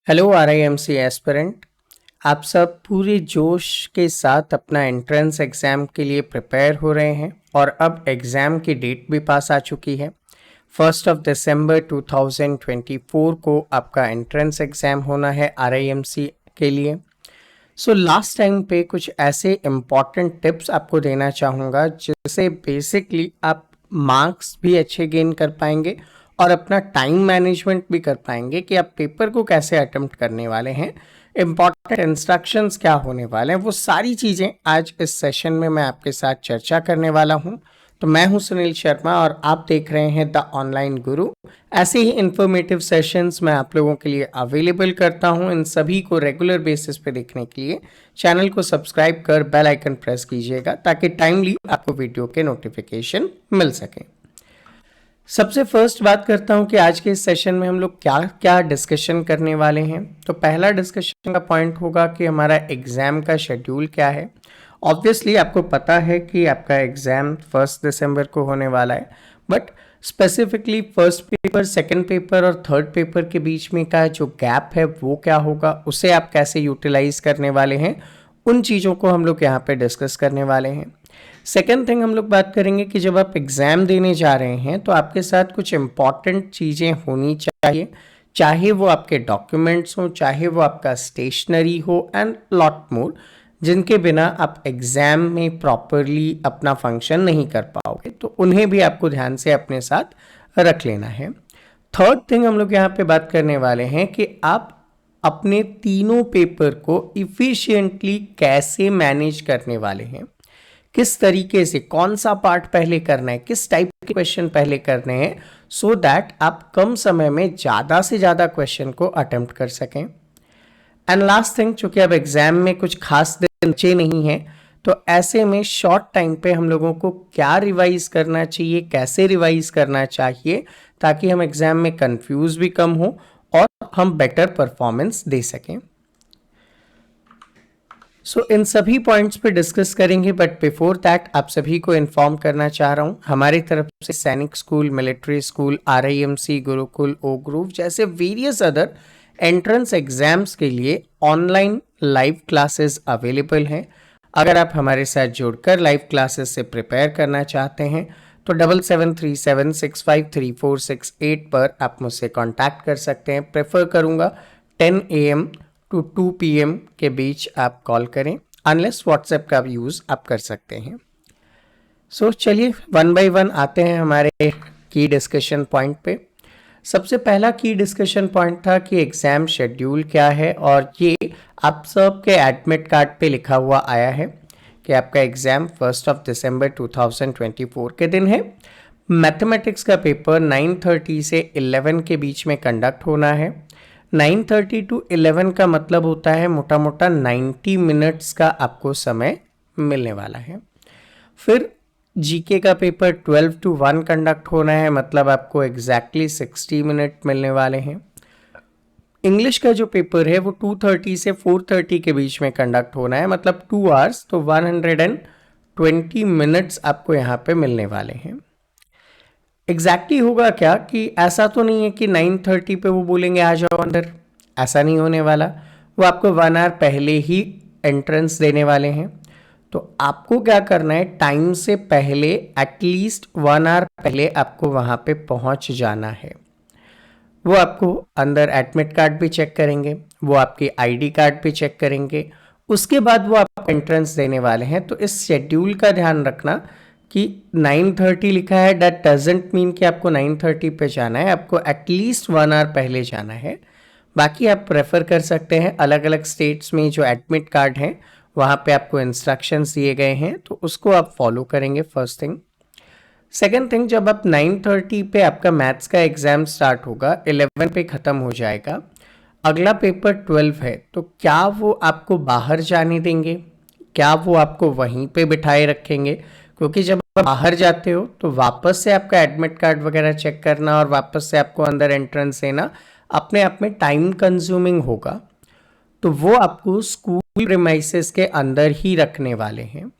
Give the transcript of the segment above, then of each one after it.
Hello RIMC aspirant. आप सब पूरे जोश के साथ अपना एंट्रेंस एग्ज़ाम के लिए प्रिपेयर हो रहे हैं और अब एग्ज़ाम की डेट भी पास आ चुकी है। 1 दिसंबर 2024 को आपका एंट्रेंस एग्ज़ाम होना है आरआईएमसी के लिए। सो लास्ट टाइम पे कुछ ऐसे इम्पॉर्टेंट टिप्स आपको देना चाहूँगा जिससे बेसिकली आप मार्क्स भी अच्छे गेन कर पाएंगे और अपना टाइम मैनेजमेंट भी कर पाएंगे कि आप पेपर को कैसे अटेम्प्ट करने वाले हैं, इम्पॉर्टेंट इंस्ट्रक्शंस क्या होने वाले हैं, वो सारी चीज़ें आज इस सेशन में मैं आपके साथ चर्चा करने वाला हूँ। तो मैं हूं सुनील शर्मा और आप देख रहे हैं द ऑनलाइन गुरु। ऐसे ही इंफॉर्मेटिव सेशंस मैं आप लोगों के लिए अवेलेबल करता हूं। इन सभी को रेगुलर बेसिस पे देखने के लिए चैनल को सब्सक्राइब कर बेल आइकन प्रेस कीजिएगा ताकि टाइमली आपको वीडियो के नोटिफिकेशन मिल सके। सबसे फर्स्ट बात करता हूं कि आज के इस सेशन में हम लोग क्या क्या डिस्कशन करने वाले हैं। तो पहला डिस्कशन का पॉइंट होगा कि हमारा एग्ज़ाम का शेड्यूल क्या है। ऑब्वियसली आपको पता है कि आपका एग्ज़ाम 1 दिसंबर को होने वाला है, but specifically first paper, second paper और थर्ड पेपर के बीच में का जो गैप है वो क्या होगा, उसे आप कैसे यूटिलाइज करने वाले हैं, उन चीज़ों को हम लोग यहाँ पे डिस्कस करने वाले हैं। सेकेंड थिंग हम लोग बात करेंगे कि जब आप एग्ज़ाम देने जा रहे हैं तो आपके साथ कुछ इम्पॉर्टेंट चीज़ें होनी चाहिए, चाहे वो आपके डॉक्यूमेंट्स हो, चाहे वो आपका स्टेशनरी हो एंड लॉट मोर, जिनके बिना आप एग्ज़ाम में प्रॉपरली अपना फंक्शन नहीं कर पाओगे, तो उन्हें भी आपको ध्यान से अपने साथ रख लेना है। थर्ड थिंग हम लोग यहाँ पे बात करने वाले हैं कि आप अपने तीनों पेपर को इफ़िशिएंटली कैसे मैनेज करने वाले हैं, किस तरीके से, कौन सा पार्ट पहले करना है, किस टाइप के क्वेश्चन पहले करने हैं, सो दैट आप कम समय में ज़्यादा से ज़्यादा क्वेश्चन को अटेम्प्ट कर सकें। एंड लास्ट थिंग, चूंकि अब एग्जाम में कुछ खास दिन बचे नहीं है, तो ऐसे में शॉर्ट टाइम पे हम लोगों को क्या रिवाइज करना चाहिए, कैसे रिवाइज करना चाहिए, ताकि हम एग्जाम में कंफ्यूज भी कम हो और हम बेटर परफॉर्मेंस दे सकें। इन सभी पॉइंट्स पे डिस्कस करेंगे, बट बिफोर दैट आप सभी को इन्फॉर्म करना चाह रहा हूँ, हमारी तरफ से Sainik school, military school, RIMC, gurukul, O group जैसे वेरियस अदर एंट्रेंस एग्जाम्स के लिए ऑनलाइन लाइव क्लासेस अवेलेबल हैं। अगर आप हमारे साथ जुड़कर लाइव क्लासेस से प्रिपेयर करना चाहते हैं तो 7737653468 पर आप मुझसे कांटेक्ट कर सकते हैं। प्रेफर करूँगा 10 AM टू 2 PM के बीच आप कॉल करें, अनलेस व्हाट्सएप का भी यूज़ आप कर सकते हैं। चलिए वन बाय वन आते हैं हमारे की डिस्कशन पॉइंट पे। सबसे पहला की डिस्कशन पॉइंट था कि एग्ज़ाम शेड्यूल क्या है, और ये आप सब के एडमिट कार्ड पे लिखा हुआ आया है कि आपका एग्ज़ाम 1 दिसंबर 2024 के दिन है। मैथमेटिक्स का पेपर 9:30 से 11 के बीच में कंडक्ट होना है। 9:30 to 11 का मतलब होता है मोटा मोटा 90 मिनट्स का आपको समय मिलने वाला है। फिर जीके का पेपर 12 to 1 कंडक्ट होना है, मतलब आपको एग्जैक्टली 60 मिनट मिलने वाले हैं। इंग्लिश का जो पेपर है वो 2:30 से 4:30 के बीच में कंडक्ट होना है, मतलब 2 आवर्स, तो 120 मिनट्स आपको यहाँ पे मिलने वाले हैं। एग्जैक्टली होगा क्या कि ऐसा तो नहीं है कि 9:30 पे वो बोलेंगे आ जाओ अंदर, ऐसा नहीं होने वाला। वो आपको 1 आवर पहले ही एंट्रेंस देने वाले हैं। तो आपको क्या करना है, टाइम से पहले, एटलीस्ट 1 आवर पहले आपको वहाँ पे पहुँच जाना है। वो आपको अंदर एडमिट कार्ड भी चेक करेंगे, वो आपकी आईडी कार्ड भी चेक करेंगे, उसके बाद वो आपको एंट्रेंस देने वाले हैं। तो इस शेड्यूल का ध्यान रखना कि 9:30 लिखा है, दैट डजेंट मीन कि आपको 9:30 पे जाना है, आपको एटलीस्ट 1 आवर पहले जाना है। बाकी आप प्रेफर कर सकते हैं, अलग अलग स्टेट्स में जो एडमिट कार्ड हैं वहाँ पे आपको इंस्ट्रक्शंस दिए गए हैं, तो उसको आप फॉलो करेंगे, फर्स्ट थिंग। सेकेंड थिंग, जब आप 9:30 पे आपका मैथ्स का एग्ज़ाम स्टार्ट होगा, 11 पे ख़त्म हो जाएगा, अगला पेपर 12 है, तो क्या वो आपको बाहर जाने देंगे, क्या वो आपको वहीं पे बिठाए रखेंगे? क्योंकि जब आप बाहर जाते हो तो वापस से आपका एडमिट कार्ड वगैरह चेक करना और वापस से आपको अंदर एंट्रेंस देना अपने आप में टाइम कंज्यूमिंग होगा। तो वो आपको स्कूल प्रीमाइसेस के अंदर ही रखने वाले हैं।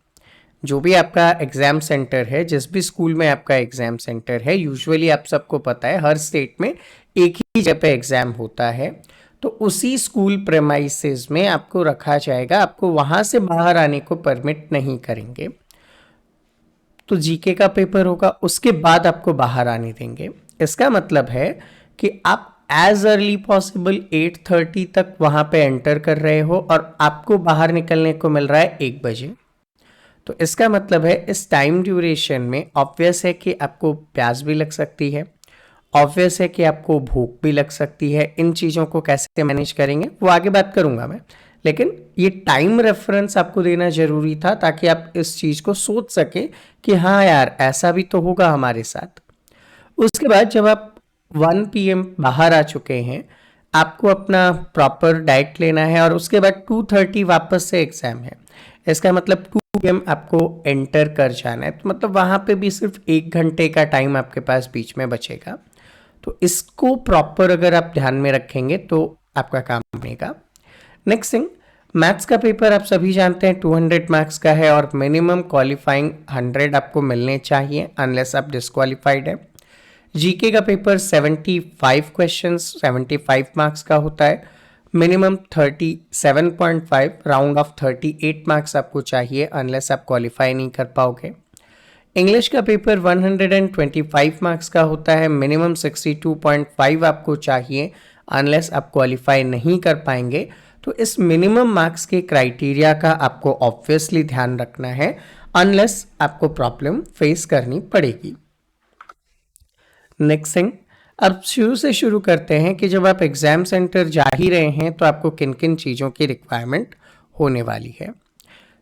जो भी आपका एग्ज़ाम सेंटर है, जिस भी स्कूल में आपका एग्ज़ाम सेंटर है, यूजुअली आप सबको पता है हर स्टेट में एक ही जगह पे एग्ज़ाम होता है। तो उसी स्कूल प्रेमाइसेस में आपको रखा जाएगा, आपको वहां से बाहर आने को परमिट नहीं करेंगे। तो जीके का पेपर होगा, उसके बाद आपको बाहर आने देंगे। इसका मतलब है कि आप एज अर्ली पॉसिबल 8:30 तक वहां पे एंटर कर रहे हो और आपको बाहर निकलने को मिल रहा है 1 बजे। तो इसका मतलब है इस टाइम ड्यूरेशन में ऑब्वियस है कि आपको प्यास भी लग सकती है, ऑब्वियस है कि आपको भूख भी लग सकती है। इन चीज़ों को कैसे मैनेज करेंगे वो आगे बात करूंगा मैं, लेकिन ये टाइम रेफरेंस आपको देना जरूरी था ताकि आप इस चीज़ को सोच सके कि हाँ यार ऐसा भी तो होगा हमारे साथ। उसके बाद जब आप 1 PM बाहर आ चुके हैं, आपको अपना प्रॉपर डाइट लेना है और उसके बाद 2:30 वापस से एग्जाम है। इसका मतलब 2 PM आपको एंटर कर जाना है, तो मतलब वहाँ पे भी सिर्फ 1 घंटे का टाइम आपके पास बीच में बचेगा। तो इसको प्रॉपर अगर आप ध्यान में रखेंगे तो आपका काम बनेगा। नेक्स्ट थिंग, मैथ्स का पेपर आप सभी जानते हैं 200 मार्क्स का है और मिनिमम क्वालिफाइंग 100 आपको मिलने चाहिए अनलेस आप डिस्क्वालिफाइड है। जीके का पेपर 75 क्वेश्चंस 75 मार्क्स का होता है, मिनिमम 37.5, राउंड ऑफ 38 मार्क्स आपको चाहिए अनलेस आप क्वालिफाई नहीं कर पाओगे। इंग्लिश का पेपर 125 मार्क्स का होता है, मिनिमम 62.5 आपको चाहिए अनलेस आप क्वालिफाई नहीं कर पाएंगे। तो इस मिनिमम मार्क्स के क्राइटेरिया का आपको ऑब्वियसली ध्यान रखना है अनलेस आपको प्रॉब्लम फेस करनी पड़ेगी। नेक्स्ट थिंग, अब शुरू से शुरू करते हैं कि जब आप एग्जाम सेंटर जा ही रहे हैं तो आपको किन किन चीज़ों की रिक्वायरमेंट होने वाली है।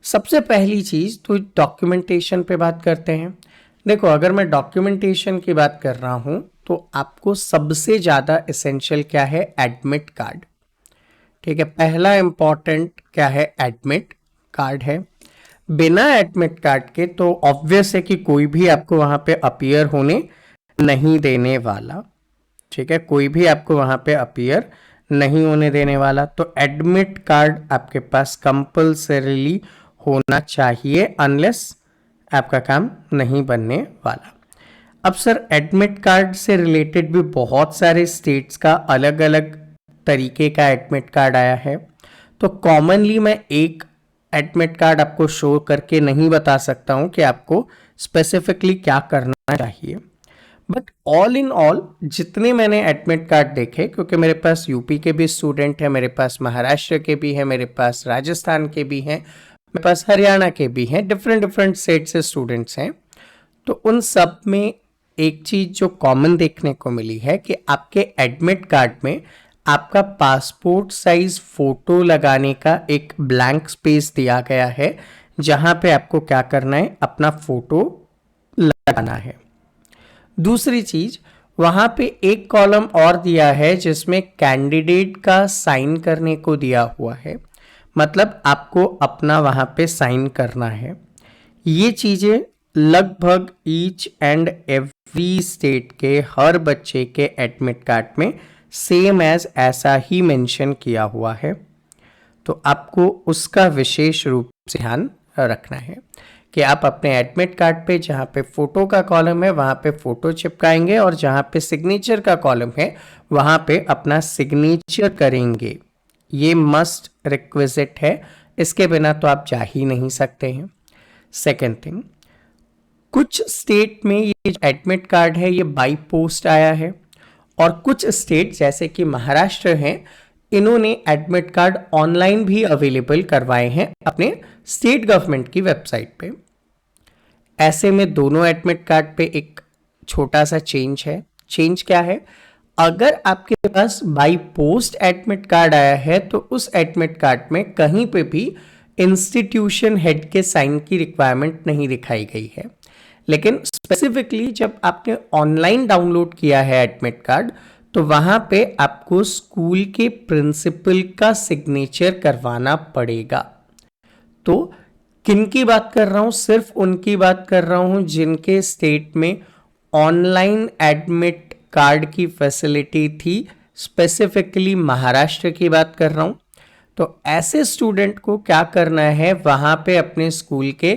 सबसे पहली चीज़ तो डॉक्यूमेंटेशन पे बात करते हैं। देखो, अगर मैं डॉक्यूमेंटेशन की बात कर रहा हूँ तो आपको सबसे ज़्यादा एसेंशियल क्या है, एडमिट कार्ड। ठीक है, पहला इंपॉर्टेंट क्या है, एडमिट कार्ड है। बिना एडमिट कार्ड के तो ऑब्वियस है कि कोई भी आपको वहाँ पे अपीयर होने नहीं देने वाला। ठीक है, कोई भी आपको वहाँ पे अपीयर नहीं होने देने वाला। तो एडमिट कार्ड आपके पास कंपल्सरीली होना चाहिए अनलेस आपका काम नहीं बनने वाला। अब सर, एडमिट कार्ड से रिलेटेड भी बहुत सारे स्टेट्स का अलग अलग तरीके का एडमिट कार्ड आया है, तो कॉमनली मैं एक एडमिट कार्ड आपको शो करके नहीं बता सकता हूं कि आपको स्पेसिफिकली क्या करना चाहिए। बट ऑल इन ऑल जितने मैंने एडमिट कार्ड देखे, क्योंकि मेरे पास यूपी के भी स्टूडेंट हैं, मेरे पास महाराष्ट्र के भी हैं, मेरे पास राजस्थान के भी हैं, मेरे पास हरियाणा के भी हैं, डिफरेंट डिफरेंट स्टेट से स्टूडेंट्स हैं। तो उन सब में एक चीज़ जो कॉमन देखने को मिली है कि आपके एडमिट कार्ड में आपका पासपोर्ट साइज फोटो लगाने का एक ब्लैंक स्पेस दिया गया है, जहां पे आपको क्या करना है, अपना फोटो लगाना है। दूसरी चीज, वहां पे एक कॉलम और दिया है जिसमें कैंडिडेट का साइन करने को दिया हुआ है, मतलब आपको अपना वहां पे साइन करना है। ये चीजें लगभग ईच एंड एवरी स्टेट के हर बच्चे के एडमिट कार्ड में सेम एज ऐसा ही मेंशन किया हुआ है। तो आपको उसका विशेष रूप से ध्यान रखना है कि आप अपने एडमिट कार्ड पे जहाँ पे फोटो का कॉलम है वहाँ पे फोटो चिपकाएंगे और जहाँ पे सिग्नेचर का कॉलम है वहाँ पे अपना सिग्नेचर करेंगे। ये मस्ट रिक्विजिट है, इसके बिना तो आप जा ही नहीं सकते हैं। सेकेंड थिंग, कुछ स्टेट में ये एडमिट कार्ड है ये बाई पोस्ट आया है और कुछ स्टेट जैसे कि महाराष्ट्र हैं, इन्होंने एडमिट कार्ड ऑनलाइन भी अवेलेबल करवाए हैं अपने स्टेट गवर्नमेंट की वेबसाइट पे। ऐसे में दोनों एडमिट कार्ड पे एक छोटा सा चेंज है। चेंज क्या है, अगर आपके पास बाई पोस्ट एडमिट कार्ड आया है तो उस एडमिट कार्ड में कहीं पे भी इंस्टीट्यूशन हेड के साइन की रिक्वायरमेंट नहीं दिखाई गई है, लेकिन स्पेसिफिकली जब आपने ऑनलाइन डाउनलोड किया है एडमिट कार्ड तो वहां पे आपको स्कूल के प्रिंसिपल का सिग्नेचर करवाना पड़ेगा। तो किन की बात कर रहा हूं, सिर्फ उनकी बात कर रहा हूं जिनके स्टेट में ऑनलाइन एडमिट कार्ड की फैसिलिटी थी, स्पेसिफिकली महाराष्ट्र की बात कर रहा हूं। तो ऐसे स्टूडेंट को क्या करना है, वहां पे अपने स्कूल के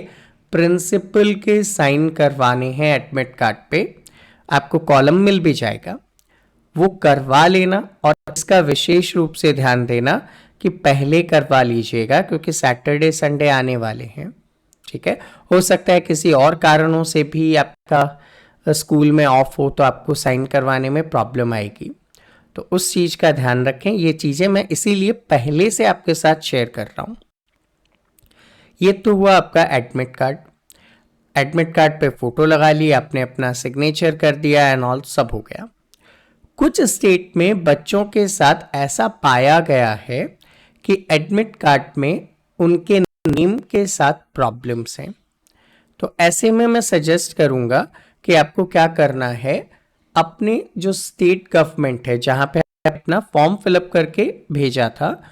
प्रिंसिपल के साइन करवाने हैं एडमिट कार्ड पे, आपको कॉलम मिल भी जाएगा। वो करवा लेना, और इसका विशेष रूप से ध्यान देना कि पहले करवा लीजिएगा क्योंकि सैटरडे संडे आने वाले हैं। ठीक है, हो सकता है किसी और कारणों से भी आपका स्कूल में ऑफ हो तो आपको साइन करवाने में प्रॉब्लम आएगी, तो उस चीज़ का ध्यान रखें। ये चीज़ें मैं इसीलिए पहले से आपके साथ शेयर कर रहा हूँ। ये तो हुआ आपका एडमिट कार्ड। एडमिट कार्ड पे फोटो लगा ली आपने, अपना सिग्नेचर कर दिया एंड ऑल, सब हो गया। कुछ स्टेट में बच्चों के साथ ऐसा पाया गया है कि एडमिट कार्ड में उनके नेम के साथ प्रॉब्लम्स हैं। तो ऐसे में मैं सजेस्ट करूंगा कि आपको क्या करना है, अपने जो स्टेट गवर्नमेंट है जहां पे अपना फॉर्म फिलअप करके भेजा था,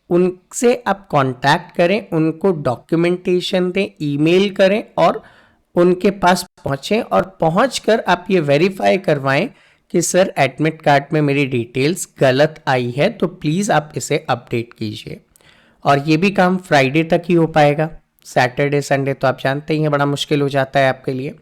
उनसे आप कांटेक्ट करें, उनको डॉक्यूमेंटेशन दें, ईमेल करें और उनके पास पहुंचें और पहुंचकर आप ये वेरीफाई करवाएं कि सर एडमिट कार्ड में मेरी डिटेल्स गलत आई है, तो प्लीज़ आप इसे अपडेट कीजिए। और ये भी काम फ्राइडे तक ही हो पाएगा, सैटरडे संडे तो आप जानते ही हैं बड़ा मुश्किल हो जाता है आपके लिए।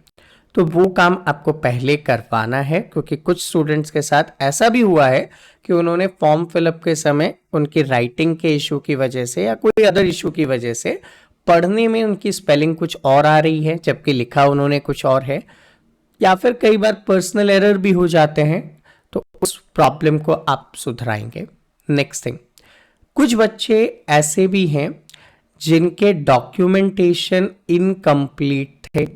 तो वो काम आपको पहले करवाना है, क्योंकि कुछ स्टूडेंट्स के साथ ऐसा भी हुआ है कि उन्होंने फॉर्म फिलअप के समय उनकी राइटिंग के इशू की वजह से या कोई अदर इशू की वजह से पढ़ने में उनकी स्पेलिंग कुछ और आ रही है जबकि लिखा उन्होंने कुछ और है, या फिर कई बार पर्सनल एरर भी हो जाते हैं, तो उस प्रॉब्लम को आप सुधराएंगे। नेक्स्ट थिंग, कुछ बच्चे ऐसे भी हैं जिनके डॉक्यूमेंटेशन इनकम्प्लीट थे,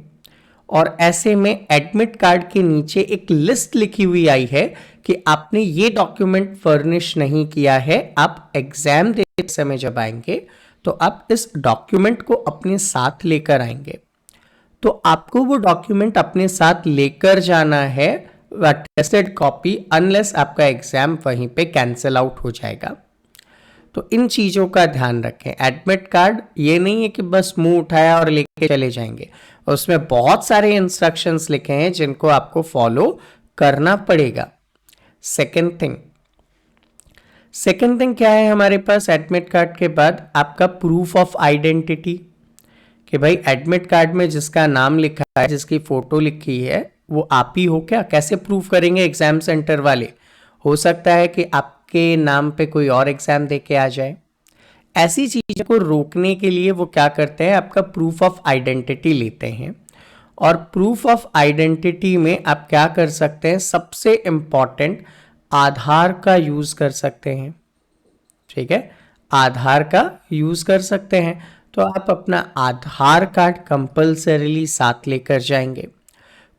और ऐसे में एडमिट कार्ड के नीचे एक लिस्ट लिखी हुई आई है कि आपने ये डॉक्यूमेंट फर्निश नहीं किया है, आप एग्जाम देते समय जब आएंगे तो आप इस डॉक्यूमेंट को अपने साथ लेकर आएंगे। तो आपको वो डॉक्यूमेंट अपने साथ लेकर जाना है, टेस्टेड कॉपी, अनलेस आपका एग्जाम वहीं पे कैंसिल आउट हो जाएगा। तो इन चीज़ों का ध्यान रखें। एडमिट कार्ड ये नहीं है कि बस मुंह उठाया और लेके चले जाएंगे, उसमें बहुत सारे इंस्ट्रक्शंस लिखे हैं जिनको आपको फॉलो करना पड़ेगा। सेकेंड थिंग क्या है हमारे पास एडमिट कार्ड के बाद, आपका प्रूफ ऑफ आइडेंटिटी, कि भाई एडमिट कार्ड में जिसका नाम लिखा है, जिसकी फोटो लिखी है, वो आप ही हो क्या? कैसे प्रूफ करेंगे एग्जाम सेंटर वाले? हो सकता है कि आपके नाम पे कोई और एग्जाम दे के आ जाए। ऐसी चीज़ों को रोकने के लिए वो क्या करते हैं, आपका प्रूफ ऑफ आइडेंटिटी लेते हैं। और प्रूफ ऑफ आइडेंटिटी में आप क्या कर सकते हैं, सबसे इंपॉर्टेंट आधार का यूज़ कर सकते हैं। ठीक है, आधार का यूज़ कर सकते हैं, तो आप अपना आधार कार्ड कंपल्सरीली साथ लेकर जाएंगे।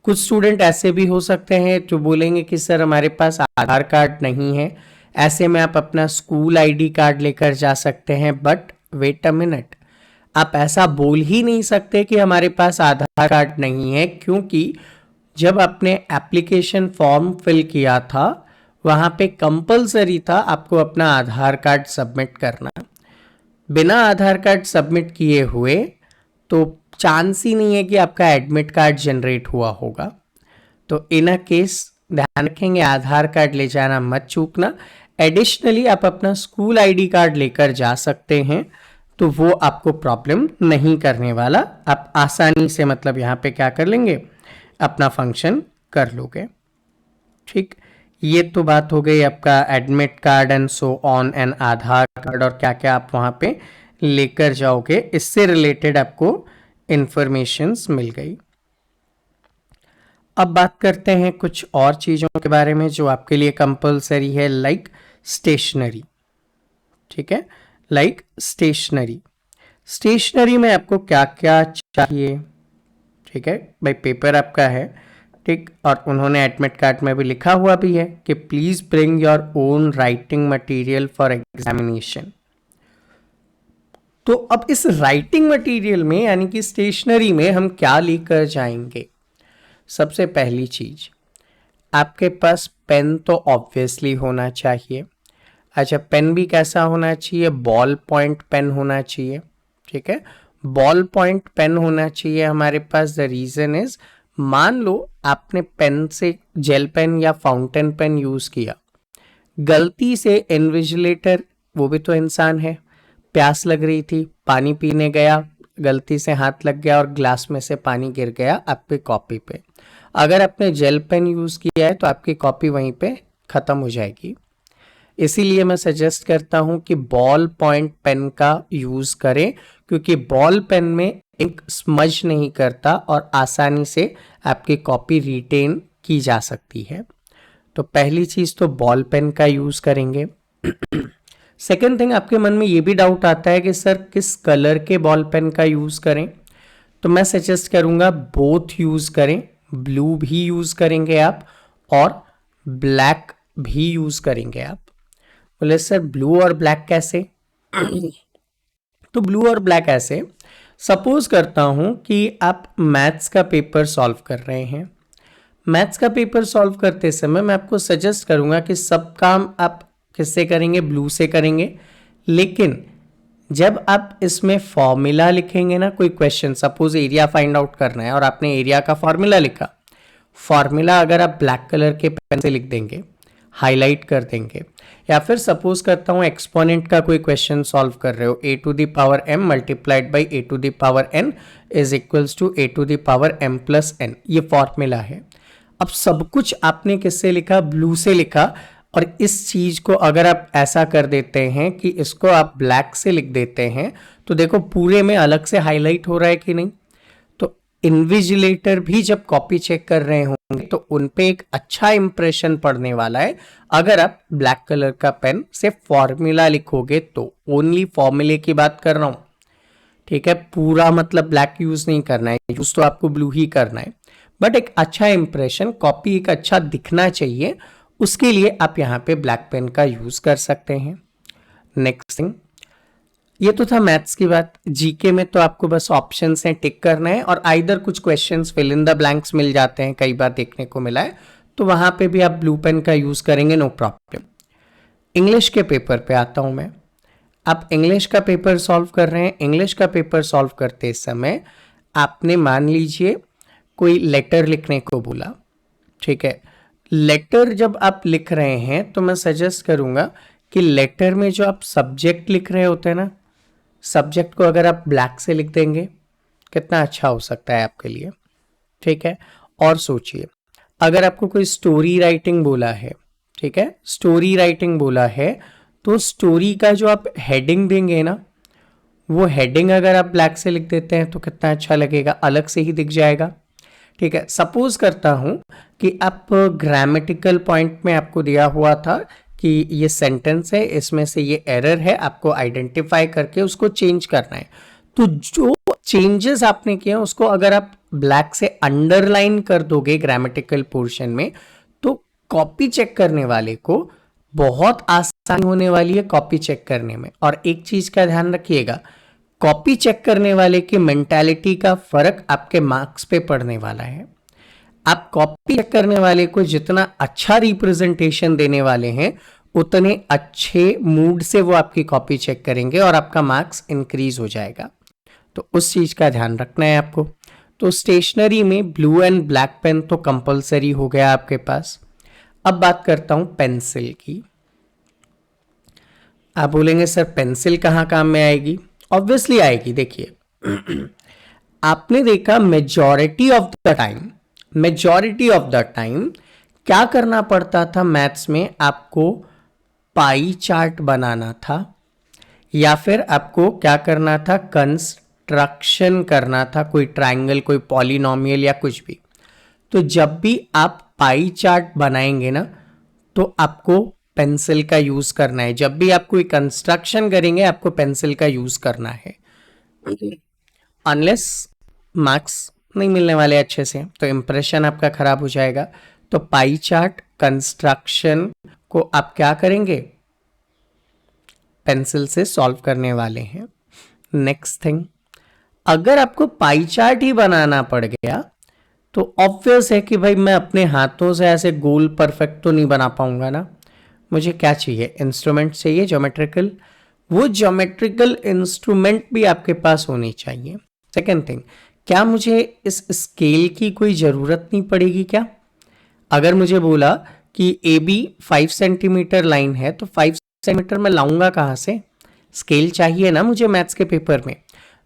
कुछ स्टूडेंट ऐसे भी हो सकते हैं जो बोलेंगे कि सर हमारे पास आधार कार्ड नहीं है, ऐसे में आप अपना स्कूल आईडी कार्ड लेकर जा सकते हैं। बट वेट अ मिनट, आप ऐसा बोल ही नहीं सकते कि हमारे पास आधार कार्ड नहीं है, क्योंकि जब आपने एप्लीकेशन फॉर्म फिल किया था वहाँ पे कंपल्सरी था आपको अपना आधार कार्ड सबमिट करना। बिना आधार कार्ड सबमिट किए हुए तो चांस ही नहीं है कि आपका एडमिट कार्ड जनरेट हुआ होगा। तो इन अ केस ध्यान रखेंगे, आधार कार्ड ले जाना मत चूकना। एडिशनली आप अपना स्कूल आईडी कार्ड लेकर जा सकते हैं, तो वो आपको प्रॉब्लम नहीं करने वाला। आप आसानी से मतलब यहाँ पे क्या कर लेंगे, अपना फंक्शन कर लोगे। ठीक, ये तो बात हो गई आपका admit card and so on and Aadhaar card और क्या क्या आप वहाँ पे लेकर जाओगे, इससे रिलेटेड आपको इंफॉर्मेशंस मिल गई। अब बात करते हैं कुछ और चीज़ों के बारे में जो आपके लिए कंपलसरी है, लाइक स्टेशनरी। ठीक है, लाइक स्टेशनरी में आपको क्या क्या चाहिए। ठीक है भाई, पेपर आपका है, ठीक, और उन्होंने एडमिट कार्ड में भी लिखा हुआ भी है कि please bring your own writing material for examination. तो अब इस राइटिंग मटेरियल में यानी कि स्टेशनरी में हम क्या लेकर जाएंगे? सबसे पहली चीज, आपके पास पेन तो ऑब्वियसली होना चाहिए। अच्छा, पेन भी कैसा होना चाहिए? बॉल पॉइंट पेन होना चाहिए। ठीक है, बॉल पॉइंट पेन होना चाहिए हमारे पास। द रीजन इज, मान लो आपने पेन से जेल पेन या फाउंटेन पेन यूज किया, गलती से इन्विजिलेटर, वो भी तो इंसान है, प्यास लग रही थी, पानी पीने गया, गलती से हाथ लग गया और ग्लास में से पानी गिर गया आपकी कॉपी पे। अगर आपने जेल पेन यूज किया है तो आपकी कॉपी वहीं पे ख़त्म हो जाएगी। इसीलिए मैं सजेस्ट करता हूँ कि बॉल पॉइंट पेन का यूज़ करें, क्योंकि बॉल पेन में इंक स्मज नहीं करता और आसानी से आपकी कॉपी रिटेन की जा सकती है। तो पहली चीज़ तो बॉल पेन का यूज़ करेंगे। सेकेंड थिंग, आपके मन में ये भी डाउट आता है कि सर किस कलर के बॉल पेन का यूज़ करें, तो मैं सजेस्ट करूँगा बोथ यूज़ करें। ब्लू भी यूज़ करेंगे आप और ब्लैक भी यूज़ करेंगे आप। बोले सर ब्लू और ब्लैक कैसे? तो ब्लू और ब्लैक ऐसे, सपोज करता हूं कि आप मैथ्स का पेपर सॉल्व कर रहे हैं। मैथ्स का पेपर सॉल्व करते समय मैं आपको सजेस्ट करूंगा कि सब काम आप किससे करेंगे? ब्लू से करेंगे। लेकिन जब आप इसमें फॉर्मूला लिखेंगे ना, कोई question, suppose area find out करना है और आपने एरिया का फॉर्मूला लिखा, फॉर्मूला अगर आप ब्लैक कलर के पेन से लिख देंगे, हाईलाइट कर देंगे, या फिर सपोज करता हूं एक्सपोनेंट का कोई क्वेश्चन सॉल्व कर रहे हो, a to the power m multiplied by a to the power n is equals to a to the power m plus n, ये फॉर्मूला है। अब सब कुछ आपने किससे लिखा? ब्लू से लिखा। और इस चीज को अगर आप ऐसा कर देते हैं कि इसको आप ब्लैक से लिख देते हैं, तो देखो पूरे में अलग से हाईलाइट हो रहा है कि नहीं। तो इन्विजिलेटर भी जब कॉपी चेक कर रहे होंगे तो उन पे एक अच्छा इंप्रेशन पड़ने वाला है अगर आप ब्लैक कलर का पेन से फॉर्मूला लिखोगे तो। ओनली फॉर्मूले की बात कर रहा हूं, ठीक है? पूरा मतलब ब्लैक यूज नहीं करना है, यूज तो आपको ब्लू ही करना है, बट एक अच्छा इंप्रेशन, कॉपी एक अच्छा दिखना चाहिए, उसके लिए आप यहाँ पे ब्लैक पेन का यूज कर सकते हैं। नेक्स्ट थिंग, ये तो था मैथ्स की बात। जीके में तो आपको बस ऑप्शन से टिक करना है और आइदर कुछ questions fill in the blanks मिल जाते हैं, कई बार देखने को मिला है, तो वहां पे भी आप ब्लू पेन का यूज करेंगे, नो प्रॉब्लम। इंग्लिश के पेपर पे आता हूं मैं। आप इंग्लिश का पेपर सॉल्व कर रहे हैं। इंग्लिश का पेपर सॉल्व करते समय आपने मान लीजिए कोई लेटर लिखने को बोला, ठीक है? लेटर जब आप लिख रहे हैं तो मैं सजेस्ट करूंगा कि लेटर में जो आप सब्जेक्ट लिख रहे होते हैं ना, सब्जेक्ट को अगर आप ब्लैक से लिख देंगे, कितना अच्छा हो सकता है आपके लिए, ठीक है? और सोचिए, अगर आपको कोई स्टोरी राइटिंग बोला है, ठीक है, स्टोरी राइटिंग बोला है, तो स्टोरी का जो आप हेडिंग देंगे ना, वो हेडिंग अगर आप ब्लैक से लिख देते हैं तो कितना अच्छा लगेगा, अलग से ही दिख जाएगा, ठीक है? सपोज करता हूं कि आप ग्रामेटिकल पॉइंट में आपको दिया हुआ था कि ये सेंटेंस है, इसमें से ये एरर है, आपको आइडेंटिफाई करके उसको चेंज करना है। तो जो चेंजेस आपने किए उसको अगर आप ब्लैक से अंडरलाइन कर दोगे ग्रामेटिकल पोर्शन में, तो कॉपी चेक करने वाले को बहुत आसानी होने वाली है कॉपी चेक करने में। और एक चीज का ध्यान रखिएगा, कॉपी चेक करने वाले की मेंटालिटी का फर्क आपके मार्क्स पे पड़ने वाला है। आप कॉपी चेक करने वाले को जितना अच्छा रिप्रेजेंटेशन देने वाले हैं, उतने अच्छे मूड से वो आपकी कॉपी चेक करेंगे और आपका मार्क्स इंक्रीज हो जाएगा। तो उस चीज का ध्यान रखना है आपको। तो स्टेशनरी में ब्लू एंड ब्लैक पेन तो कंपलसरी हो गया आपके पास। अब बात करता हूं पेंसिल की। आप बोलेंगे सर पेंसिल कहाँ काम में आएगी? ऑब्वियसली आएगी। देखिए, आपने देखा मेजॉरिटी ऑफ द टाइम क्या करना पड़ता था मैथ्स में? आपको पाई चार्ट बनाना था या फिर आपको क्या करना था? कंस्ट्रक्शन करना था, कोई ट्रायंगल, कोई पॉलिनोमियल या कुछ भी। तो जब भी आप पाई चार्ट बनाएंगे ना, तो आपको पेंसिल का यूज करना है। जब भी आप कोई कंस्ट्रक्शन करेंगे आपको पेंसिल का यूज करना है, अनलेस मार्क्स नहीं मिलने वाले अच्छे से, तो इंप्रेशन आपका खराब हो जाएगा। तो पाई चार्ट, कंस्ट्रक्शन को आप क्या करेंगे? पेंसिल से सॉल्व करने वाले हैं। नेक्स्ट थिंग, अगर आपको पाई चार्ट ही बनाना पड़ गया तो ऑब्वियस है कि भाई मैं अपने हाथों से ऐसे गोल परफेक्ट तो नहीं बना पाऊंगा ना। मुझे क्या चाहिए? इंस्ट्रूमेंट चाहिए ज्योमेट्रिकल। वो ज्योमेट्रिकल इंस्ट्रूमेंट भी आपके पास होनी चाहिए। सेकेंड थिंग, क्या मुझे इस स्केल की कोई ज़रूरत नहीं पड़ेगी क्या? अगर मुझे बोला कि ए बी 5 सेंटीमीटर लाइन है तो 5 सेंटीमीटर मैं लाऊंगा कहाँ से? स्केल चाहिए ना मुझे मैथ्स के पेपर में।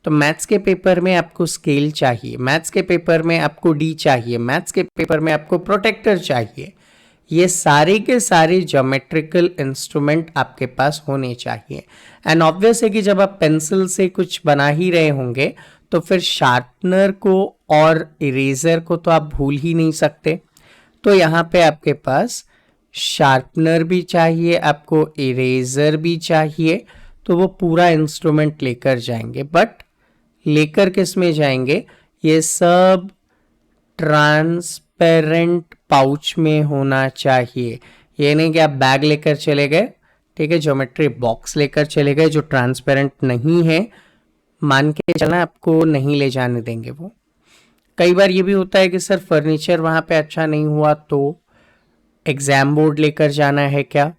तो मैथ्स के पेपर में आपको स्केल चाहिए, मैथ्स के पेपर में आपको डी चाहिए, मैथ्स के पेपर में आपको प्रोटेक्टर चाहिए। ये सारे के सारे ज्योमेट्रिकल इंस्ट्रूमेंट आपके पास होने चाहिए। एंड ऑब्वियस है कि जब आप पेंसिल से कुछ बना ही रहे होंगे तो फिर शार्पनर को और इरेजर को तो आप भूल ही नहीं सकते। तो यहाँ पे आपके पास शार्पनर भी चाहिए, आपको इरेजर भी चाहिए, तो वो पूरा इंस्ट्रूमेंट लेकर जाएंगे। बट लेकर किस में जाएंगे? ये सब ट्रांसपेरेंट पाउच में होना चाहिए। ये नहीं कि आप बैग लेकर चले गए, ठीक है, ज्योमेट्री बॉक्स लेकर चले गए जो ट्रांसपेरेंट नहीं है, मान के चलना आपको नहीं ले जाने देंगे वो। कई बार ये भी होता है कि सर फर्नीचर वहाँ पे अच्छा नहीं हुआ तो एग्जाम बोर्ड लेकर जाना है क्या?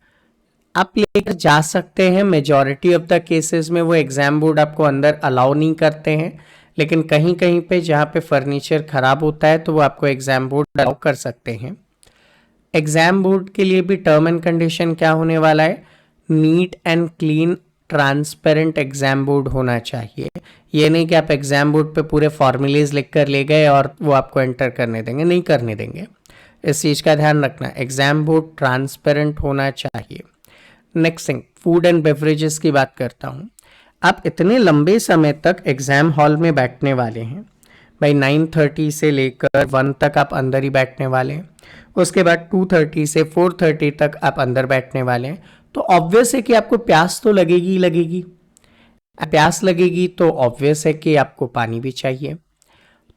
आप लेकर जा सकते हैं। मेजॉरिटी ऑफ द केसेस में वो एग्जाम बोर्ड आपको अंदर अलाउ नहीं करते हैं, लेकिन कहीं कहीं पे जहाँ पे फर्नीचर खराब होता है तो वो आपको एग्जाम बोर्ड अलाउ कर सकते हैं। एग्जाम बोर्ड के लिए भी टर्म एंड कंडीशन क्या होने वाला है? Neat and clean transparent exam board होना चाहिए। ये नहीं कि आप एग्जाम बोर्ड पे पूरे फॉर्मूलेज लिख कर ले गए और वो आपको एंटर करने देंगे, नहीं करने देंगे। इस चीज़ का ध्यान रखना, एग्जाम बोर्ड ट्रांसपेरेंट होना चाहिए। Next thing, food and beverages की बात करता हूँ। आप इतने लंबे समय तक एग्जाम हॉल में बैठने वाले हैं भाई, 9:30 से लेकर 1 तक आप अंदर ही बैठने वाले हैं, उसके बाद 2:30 से 4:30 तक आप अंदर बैठने वाले हैं, तो ऑब्वियस है कि आपको प्यास तो लगेगी ही लगेगी। प्यास लगेगी तो ऑब्वियस है कि आपको पानी भी चाहिए।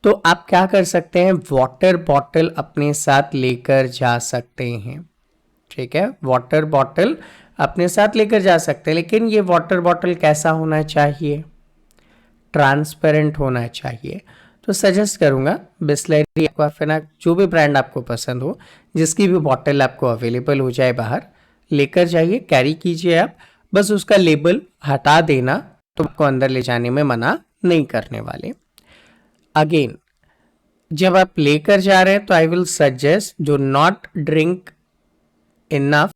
तो आप क्या कर सकते हैं? वाटर बॉटल अपने साथ लेकर जा सकते हैं, ठीक है, वाटर बॉटल अपने साथ लेकर जा सकते हैं। लेकिन ये वाटर बॉटल कैसा होना चाहिए? ट्रांसपेरेंट होना चाहिए। तो सजेस्ट करूंगा बिस्लरी, एक्वाफिना, जो भी ब्रांड आपको पसंद हो, जिसकी भी बॉटल आपको अवेलेबल हो जाए बाहर, लेकर जाइए, कैरी कीजिए आप। बस उसका लेबल हटा देना, तो आपको अंदर ले जाने में मना नहीं करने वाले। अगेन, जब आप लेकर जा रहे हैं तो I will suggest do not drink enough,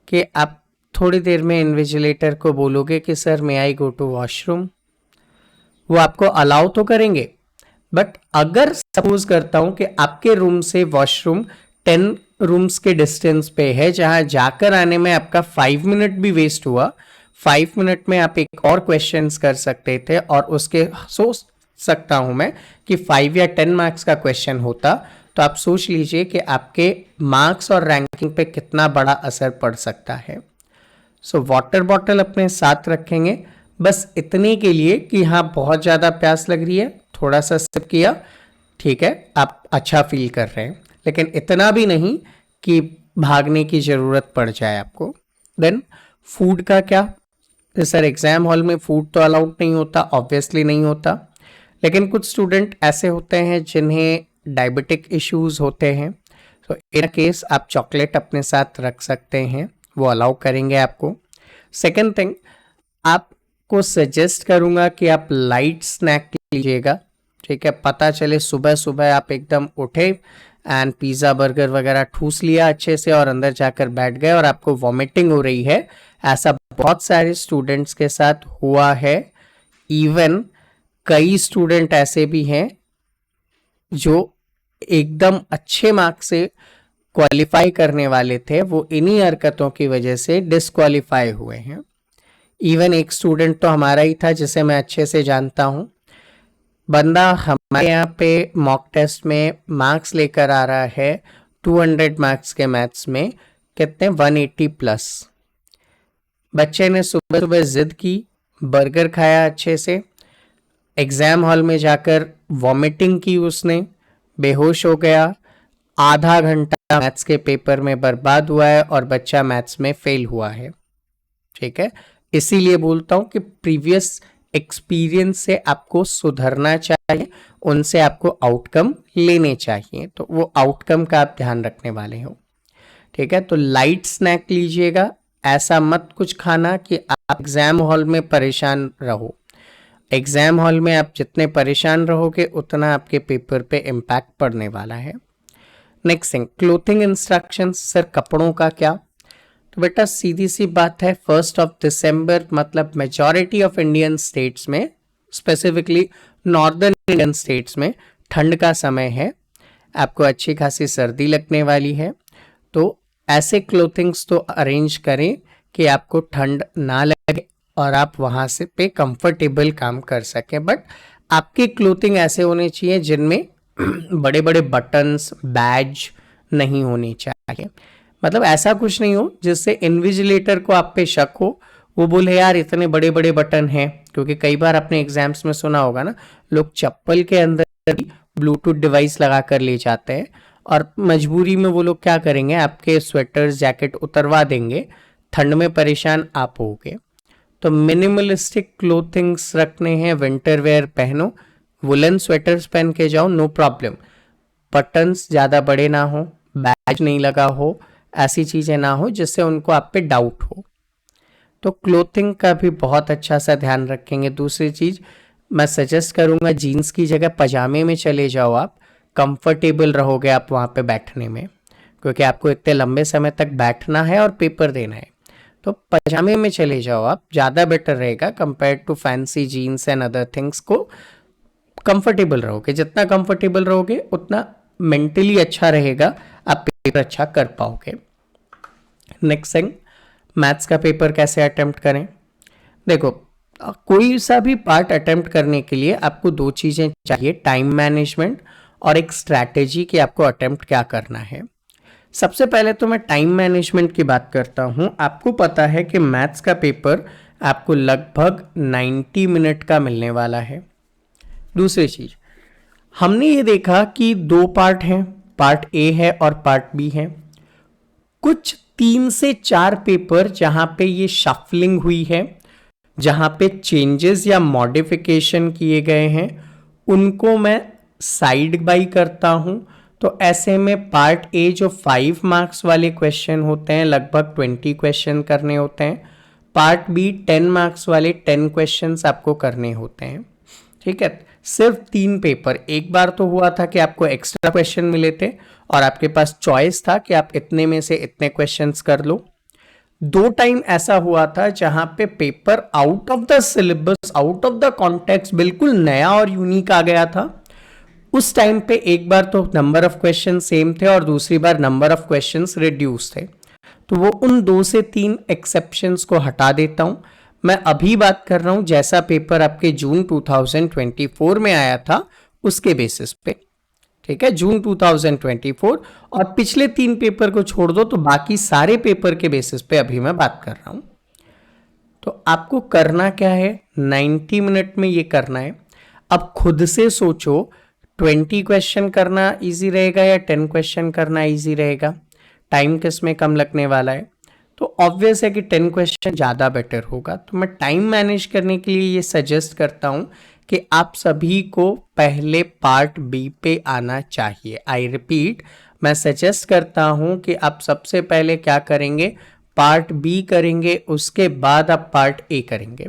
कि आप थोड़ी देर में इन्विजिलेटर को बोलोगे कि sir may I go to washroom, वो आपको अलाउ तो करेंगे। बट अगर सपोज करता हूं कि आपके रूम से वॉशरूम 10 रूम्स के डिस्टेंस पे है, जहां जाकर आने में आपका 5 मिनट भी वेस्ट हुआ, 5 मिनट में आप एक और क्वेश्चंस कर सकते थे, और उसके सोच सकता हूं मैं कि 5 या 10 मार्क्स का क्वेश्चन होता, तो आप सोच लीजिए कि आपके मार्क्स और रैंकिंग पे कितना बड़ा असर पड़ सकता है। सो वाटर बॉटल अपने साथ रखेंगे, बस इतने के लिए कि हाँ बहुत ज़्यादा प्यास लग रही है, थोड़ा सा सिप किया, ठीक है, आप अच्छा फील कर रहे हैं, लेकिन इतना भी नहीं कि भागने की ज़रूरत पड़ जाए आपको। देन फूड का क्या? सर एग्जाम हॉल में फूड तो अलाउड नहीं होता, ऑब्वियसली नहीं होता, लेकिन कुछ स्टूडेंट ऐसे होते हैं जिन्हें डायबिटिक इश्यूज होते हैं, तो इन केस आप चॉकलेट अपने साथ रख सकते हैं, वो अलाउ करेंगे आपको। सेकेंड थिंग, आपको सजेस्ट करूंगा कि आप लाइट स्नैक लीजिएगा, ठीक है, पता चले सुबह सुबह आप एकदम उठे एंड पिज़्ज़ा बर्गर वगैरह ठूस लिया अच्छे से और अंदर जाकर बैठ गए और आपको वॉमिटिंग हो रही है। ऐसा बहुत सारे स्टूडेंट्स के साथ हुआ है। इवन कई स्टूडेंट ऐसे भी हैं जो एकदम अच्छे मार्क्स से क्वालिफाई करने वाले थे, वो इन्हीं हरकतों की वजह से डिस्क्वालीफाई हुए हैं। इवन एक स्टूडेंट तो हमारा ही था जिसे मैं अच्छे से जानता हूँ, बंदा हमारे यहाँ पे मॉक टेस्ट में मार्क्स लेकर आ रहा है 200 मार्क्स के मैथ्स में, कितने 180 प्लस। बच्चे ने सुबह सुबह जिद की, बर्गर खाया अच्छे से, एग्जाम हॉल में जाकर वॉमिटिंग की उसने, बेहोश हो गया, आधा घंटा मैथ्स के पेपर में बर्बाद हुआ है और बच्चा मैथ्स में फेल हुआ है, ठीक है। इसीलिए बोलता हूं कि प्रीवियस एक्सपीरियंस से आपको सुधरना चाहिए, उनसे आपको आउटकम लेने चाहिए, तो वो आउटकम का आप ध्यान रखने वाले हो, ठीक है। तो लाइट स्नैक लीजिएगा, ऐसा मत कुछ खाना कि आप एग्जाम हॉल में परेशान रहो। एग्जाम हॉल में आप जितने परेशान रहोगे उतना आपके पेपर पे इम्पैक्ट पड़ने वाला है। Next thing, clothing instructions. Sir कपड़ों का क्या? तो बेटा सीधी सी बात है, 1 दिसंबर मतलब मेजॉरिटी ऑफ इंडियन स्टेट्स में, स्पेसिफिकली नॉर्दर्न इंडियन स्टेट्स में ठंड का समय है, आपको अच्छी खासी सर्दी लगने वाली है, तो ऐसे क्लोथिंग्स तो अरेंज करें कि आपको ठंड ना लगे और आप वहाँ से पे कंफर्टेबल काम कर सकें। बट आपके क्लोथिंग ऐसे होने चाहिए जिनमें बड़े बड़े बटन्स, बैज नहीं होने चाहिए। मतलब ऐसा कुछ नहीं हो जिससे इन्विजिलेटर को आप पे शक हो, वो बोले यार इतने बड़े बड़े बटन हैं। क्योंकि कई बार अपने एग्जाम्स में सुना होगा ना, लोग चप्पल के अंदर भी ब्लूटूथ डिवाइस लगा कर ले जाते हैं और मजबूरी में वो लोग क्या करेंगे, आपके स्वेटर्स जैकेट उतरवा देंगे, ठंड में परेशान आप होगे। तो मिनिमलिस्टिक क्लोथिंग्स रखने हैं, विंटर वेयर पहनो, वुलन स्वेटर्स पहन के जाओ, नो प्रॉब्लम। बटन्स ज़्यादा बड़े ना हो, बैज नहीं लगा हो, ऐसी चीज़ें ना हो जिससे उनको आप पे डाउट हो। तो क्लोथिंग का भी बहुत अच्छा सा ध्यान रखेंगे। दूसरी चीज़ मैं सजेस्ट करूँगा, जीन्स की जगह पजामे में चले जाओ आप, कंफर्टेबल रहोगे आप वहाँ पे बैठने में, क्योंकि आपको इतने लंबे समय तक बैठना है और पेपर देना है। तो पजामे में चले जाओ आप, ज़्यादा बेटर रहेगा compare to fancy jeans and other things. को कंफर्टेबल रहोगे, जितना कंफर्टेबल रहोगे उतना मेंटली अच्छा रहेगा, आप पेपर अच्छा कर पाओगे। नेक्स्ट थिंग, मैथ्स का पेपर कैसे अटेम्प्ट करें। देखो, कोई सा भी पार्ट अटेम्प्ट करने के लिए आपको दो चीज़ें चाहिए, टाइम मैनेजमेंट और एक स्ट्रैटेजी कि आपको अटेम्प्ट क्या करना है। सबसे पहले तो मैं टाइम मैनेजमेंट की बात करता हूँ। आपको पता है कि मैथ्स का पेपर आपको लगभग 90 मिनट का मिलने वाला है। दूसरी चीज़, हमने ये देखा कि दो पार्ट हैं, पार्ट ए है और पार्ट बी है। कुछ 3 से 4 पेपर जहां पे ये शफलिंग हुई है, जहां पे चेंजेस या मॉडिफिकेशन किए गए हैं, उनको मैं साइड बाई करता हूं। तो ऐसे में पार्ट ए जो 5 मार्क्स वाले क्वेश्चन होते हैं, लगभग 20 क्वेश्चन करने होते हैं। पार्ट बी 10 मार्क्स वाले 10 क्वेश्चंस आपको करने होते हैं। ठीक है, सिर्फ 3 पेपर। एक बार तो हुआ था कि आपको एक्स्ट्रा क्वेश्चन मिले थे और आपके पास चॉइस था कि आप इतने में से इतने क्वेश्चंस कर लो। 2 टाइम ऐसा हुआ था जहां पे paper out of the syllabus, out of the context, बिल्कुल नया और यूनिक आ गया था। उस टाइम पे एक बार तो नंबर ऑफ क्वेश्चन सेम थे और दूसरी बार नंबर ऑफ क्वेश्चंस रिड्यूस थे। तो वो उन 2 से 3 एक्सेप्शंस को हटा देता हूं। मैं अभी बात कर रहा हूं जैसा पेपर आपके जून 2024 में आया था उसके बेसिस पे। ठीक है, जून 2024, और पिछले 3 पेपर को छोड़ दो तो बाकी सारे पेपर के बेसिस पे अभी मैं बात कर रहा हूं। तो आपको करना क्या है, 90 मिनट में ये करना है। अब खुद से सोचो, 20 क्वेश्चन करना इजी रहेगा या 10 क्वेश्चन करना इजी रहेगा, टाइम किस में कम लगने वाला है। तो ऑब्वियस है कि 10 क्वेश्चन ज़्यादा बेटर होगा। तो मैं टाइम मैनेज करने के लिए ये सजेस्ट करता हूँ कि आप सभी को पहले पार्ट बी पे आना चाहिए। आई रिपीट, मैं सजेस्ट करता हूँ कि आप सबसे पहले क्या करेंगे, पार्ट बी करेंगे, उसके बाद आप पार्ट ए करेंगे।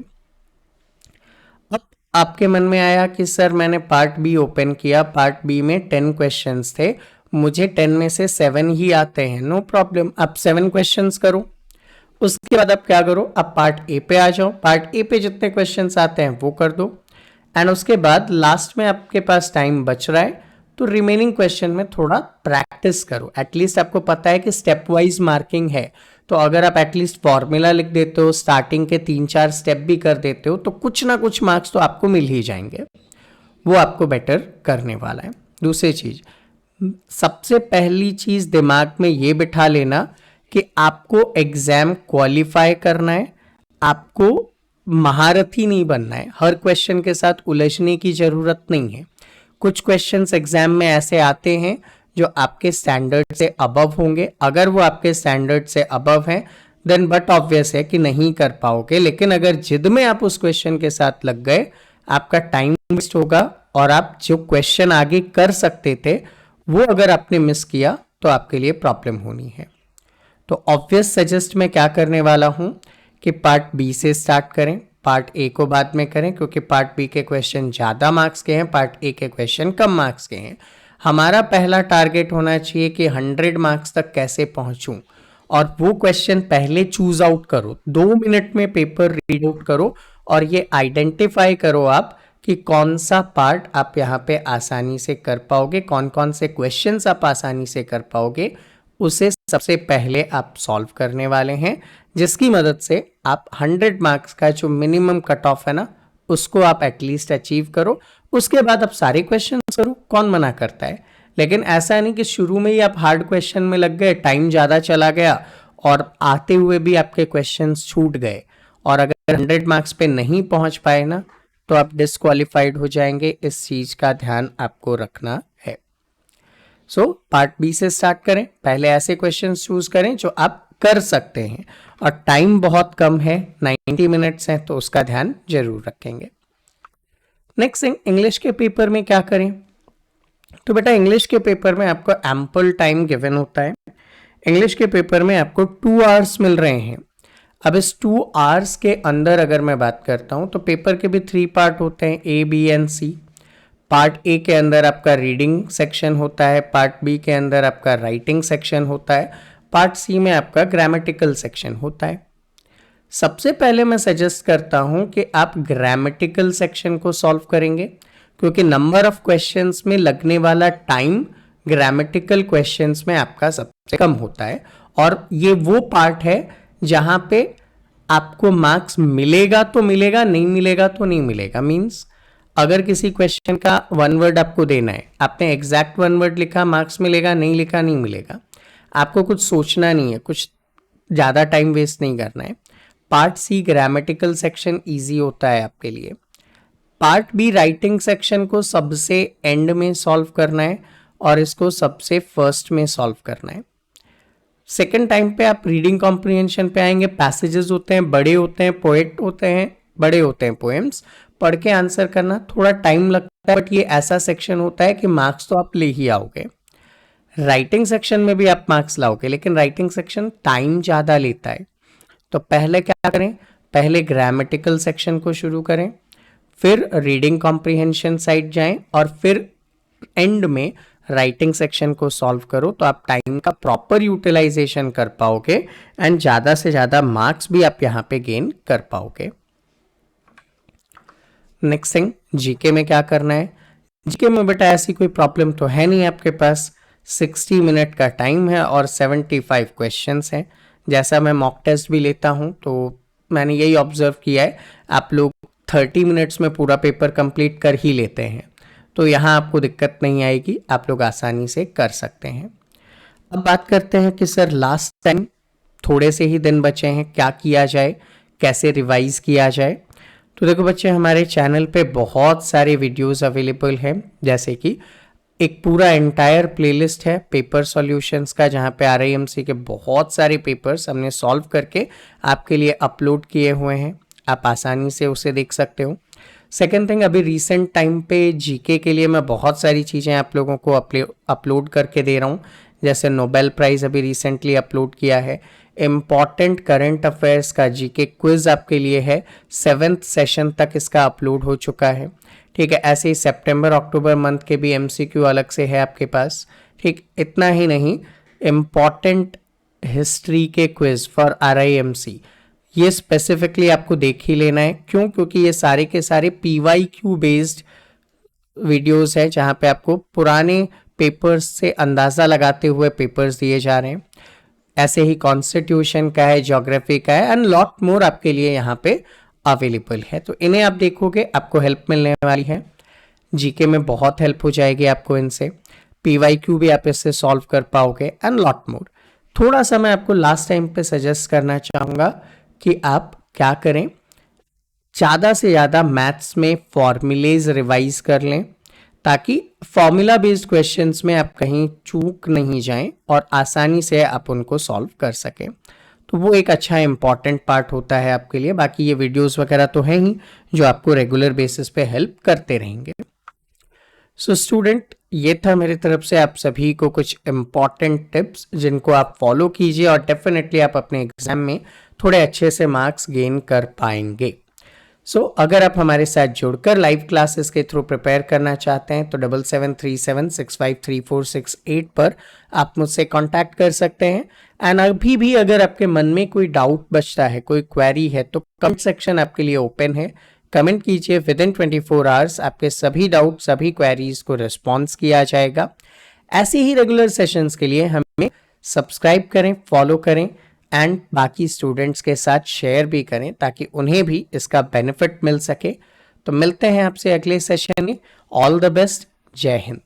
अब आपके मन में आया कि सर मैंने पार्ट बी ओपन किया, पार्ट बी में 10 क्वेश्चंस थे, मुझे 10 में से 7 ही आते हैं। नो प्रॉब्लम, आप 7 क्वेश्चंस करो। उसके बाद आप क्या करो, आप पार्ट ए पे आ जाओ, पार्ट ए पे जितने क्वेश्चंस आते हैं वो कर दो। एंड उसके बाद लास्ट में आपके पास टाइम बच रहा है तो रिमेनिंग क्वेश्चन में थोड़ा प्रैक्टिस करो। एटलीस्ट आपको पता है कि स्टेप वाइज मार्किंग है, तो अगर आप एटलीस्ट फॉर्मूला लिख देते हो, स्टार्टिंग के 3-4 स्टेप भी कर देते हो, तो कुछ ना कुछ मार्क्स तो आपको मिल ही जाएंगे। वो आपको बेटर करने वाला है। दूसरी चीज, सबसे पहली चीज दिमाग में ये बिठा लेना कि आपको एग्जाम क्वालिफाई करना है, आपको महारथी नहीं बनना है। हर क्वेश्चन के साथ उलझने की जरूरत नहीं है। कुछ क्वेश्चंस एग्जाम में ऐसे आते हैं जो आपके स्टैंडर्ड से अबव होंगे। अगर वो आपके स्टैंडर्ड से अबव हैं देन बट ऑब्वियस है कि नहीं कर पाओगे। लेकिन अगर जिद में आप उस क्वेश्चन के साथ लग गए, आपका टाइम वेस्ट होगा और आप जो क्वेश्चन आगे कर सकते थे वो अगर आपने मिस किया तो आपके लिए प्रॉब्लम होनी है। तो ऑब्वियस सजेस्ट मैं क्या करने वाला हूं कि पार्ट बी से स्टार्ट करें, पार्ट ए को बाद में करें, क्योंकि पार्ट बी के क्वेश्चन ज़्यादा मार्क्स के हैं, पार्ट ए के क्वेश्चन कम मार्क्स के हैं। हमारा पहला टारगेट होना चाहिए कि 100 मार्क्स तक कैसे पहुंचूं, और वो क्वेश्चन पहले चूज आउट करो। 2 मिनट में पेपर रीड आउट करो और ये आइडेंटिफाई करो आप कि कौन सा पार्ट आप यहाँ पे आसानी से कर पाओगे, कौन कौन से क्वेश्चंस आप आसानी से कर पाओगे, उसे सबसे पहले आप सॉल्व करने वाले हैं, जिसकी मदद से आप 100 मार्क्स का जो मिनिमम कट ऑफ है ना, उसको आप एटलीस्ट अचीव करो। उसके बाद आप सारे क्वेश्चन करो, कौन मना करता है। लेकिन ऐसा नहीं कि शुरू में ही आप हार्ड क्वेश्चन में लग गए, टाइम ज़्यादा चला गया और आते हुए भी आपके क्वेश्चंस छूट गए, और अगर 100 मार्क्स पे नहीं पहुंच पाए ना, तो आप डिस्क्वालिफाइड हो जाएंगे। इस चीज़ का ध्यान आपको रखना है। सो पार्ट बी से स्टार्ट करें। पहले ऐसे क्वेश्चंस चूज करें जो आप कर सकते हैं, और टाइम बहुत कम है, 90 मिनट्स हैं, तो उसका ध्यान जरूर रखेंगे। नेक्स्ट थिंग, इंग्लिश के पेपर में क्या करें। तो बेटा इंग्लिश के पेपर में आपको एम्पल टाइम गिवन होता है। इंग्लिश के पेपर में आपको 2 आवर्स मिल रहे हैं। अब इस 2 आवर्स के अंदर अगर मैं बात करता हूं, तो पेपर के भी 3 पार्ट होते हैं, A, B and C. Part A के अंदर आपका रीडिंग सेक्शन होता है, पार्ट बी के अंदर आपका राइटिंग सेक्शन होता है, पार्ट सी में आपका ग्रामेटिकल सेक्शन होता है। सबसे पहले मैं सजेस्ट करता हूं कि आप ग्रामेटिकल सेक्शन को सॉल्व करेंगे, क्योंकि नंबर ऑफ क्वेश्चंस में लगने वाला टाइम ग्रामेटिकल क्वेश्चंस में आपका सबसे कम होता है, और ये वो पार्ट है जहां पे आपको मार्क्स मिलेगा तो मिलेगा, नहीं मिलेगा तो नहीं मिलेगा। मीन्स अगर किसी क्वेश्चन का 1 वर्ड आपको देना है, आपने एग्जैक्ट 1 वर्ड लिखा, मार्क्स मिलेगा, नहीं लिखा नहीं मिलेगा। आपको कुछ सोचना नहीं है, कुछ ज़्यादा टाइम वेस्ट नहीं करना है। Part C grammatical section easy होता है आपके लिए। पार्ट बी राइटिंग सेक्शन को सबसे एंड में सॉल्व करना है, और इसको सबसे फर्स्ट में सॉल्व करना है। सेकेंड टाइम पे आप रीडिंग कॉम्प्रिहेंशन पे आएंगे। पैसेजेस होते हैं, बड़े होते हैं, पोएट होते हैं, बड़े होते हैं पोएम्स। पढ़ के आंसर करना थोड़ा टाइम लगता है, बट ये ऐसा सेक्शन होता है कि मार्क्स तो आप ले ही आओगे। राइटिंग सेक्शन में भी आप मार्क्स लाओगे, लेकिन राइटिंग सेक्शन टाइम ज़्यादा लेता है। तो पहले क्या करें, पहले ग्रामेटिकल सेक्शन को शुरू करें, फिर रीडिंग कॉम्प्रिहेंशन साइड जाएं, और फिर एंड में राइटिंग सेक्शन को सॉल्व करो। तो आप टाइम का प्रॉपर यूटिलाइजेशन कर पाओगे, एंड ज़्यादा से ज़्यादा मार्क्स भी आप यहाँ पे गेन कर पाओगे। नेक्स्ट थिंग, जीके में क्या करना है। जीके में बेटा ऐसी कोई प्रॉब्लम तो है नहीं आपके पास। 60 मिनट का टाइम है और 75 क्वेश्चंस हैं। जैसा मैं मॉक टेस्ट भी लेता हूं, तो मैंने यही ऑब्जर्व किया है, आप लोग 30 मिनट्स में पूरा पेपर कंप्लीट कर ही लेते हैं। तो यहाँ आपको दिक्कत नहीं आएगी, आप लोग आसानी से कर सकते हैं। अब बात करते हैं कि सर लास्ट टाइम थोड़े से ही दिन बचे हैं, क्या किया जाए, कैसे रिवाइज किया जाए। तो देखो बच्चे, हमारे चैनल पे बहुत सारे वीडियोस अवेलेबल हैं, जैसे कि एक पूरा एंटायर प्लेलिस्ट है पेपर सॉल्यूशंस का, जहाँ पे RIMC के बहुत सारे पेपर्स हमने सॉल्व करके आपके लिए अपलोड किए हुए हैं। आप आसानी से उसे देख सकते हो। सेकेंड थिंग, अभी रिसेंट टाइम पे जीके के लिए मैं बहुत सारी चीज़ें आप लोगों को अपलोड करके दे रहा हूँ। जैसे नोबेल प्राइज़ अभी रिसेंटली अपलोड किया है। इम्पॉर्टेंट करंट अफेयर्स का जीके क्विज आपके लिए है, 7th सेशन तक इसका अपलोड हो चुका है। ठीक है, ऐसे ही सितंबर अक्टूबर मंथ के भी MCQ अलग से है आपके पास। ठीक, इतना ही नहीं, इम्पॉर्टेंट हिस्ट्री के क्विज फॉर RIMC, ये स्पेसिफिकली आपको देख ही लेना है। क्यों? क्योंकि ये सारे के सारे PYQ बेस्ड वीडियोस है, जहाँ पे आपको पुराने पेपर्स से अंदाज़ा लगाते हुए पेपर्स दिए जा रहे हैं। ऐसे ही कॉन्स्टिट्यूशन का है, ज्योग्राफी का है, एंड लॉट मोर आपके लिए यहाँ पे अवेलेबल है। तो इन्हें आप देखोगे, आपको हेल्प मिलने वाली है। जीके में बहुत हेल्प हो जाएगी आपको इनसे। PYQ भी आप इससे सॉल्व कर पाओगे, एंड लॉट मोर। थोड़ा सा मैं आपको लास्ट टाइम पे सजेस्ट करना चाहूँगा कि आप क्या करें, ज़्यादा से ज़्यादा मैथ्स में फॉर्मूलेज रिवाइज कर लें, ताकि फॉर्मूला बेस्ड क्वेश्चंस में आप कहीं चूक नहीं जाएं और आसानी से आप उनको सॉल्व कर सकें। तो वो एक अच्छा इंपॉर्टेंट पार्ट होता है आपके लिए। बाकी ये वीडियोस वगैरह तो हैं ही जो आपको रेगुलर बेसिस पे हेल्प करते रहेंगे। सो स्टूडेंट, ये था मेरी तरफ से आप सभी को कुछ इंपॉर्टेंट टिप्स, जिनको आप फॉलो कीजिए और डेफिनेटली आप अपने एग्जाम में थोड़े अच्छे से मार्क्स गेन कर पाएंगे। सो अगर आप हमारे साथ जुड़कर लाइव क्लासेस के थ्रू प्रिपेयर करना चाहते हैं, तो 7737653468 पर आप मुझसे कांटेक्ट कर सकते हैं। एंड अभी भी अगर आपके मन में कोई डाउट बचता है, कोई क्वेरी है, तो कमेंट सेक्शन आपके लिए ओपन है। कमेंट कीजिए, विद इन 24 आवर्स आपके सभी डाउट, सभी क्वेरीज को रिस्पॉन्स किया जाएगा। ऐसे ही रेगुलर सेशंस के लिए हमें सब्सक्राइब करें, फॉलो करें एंड बाकी स्टूडेंट्स के साथ शेयर भी करें ताकि उन्हें भी इसका बेनिफिट मिल सके। तो मिलते हैं आपसे अगले सेशन में। All the best. जय हिंद।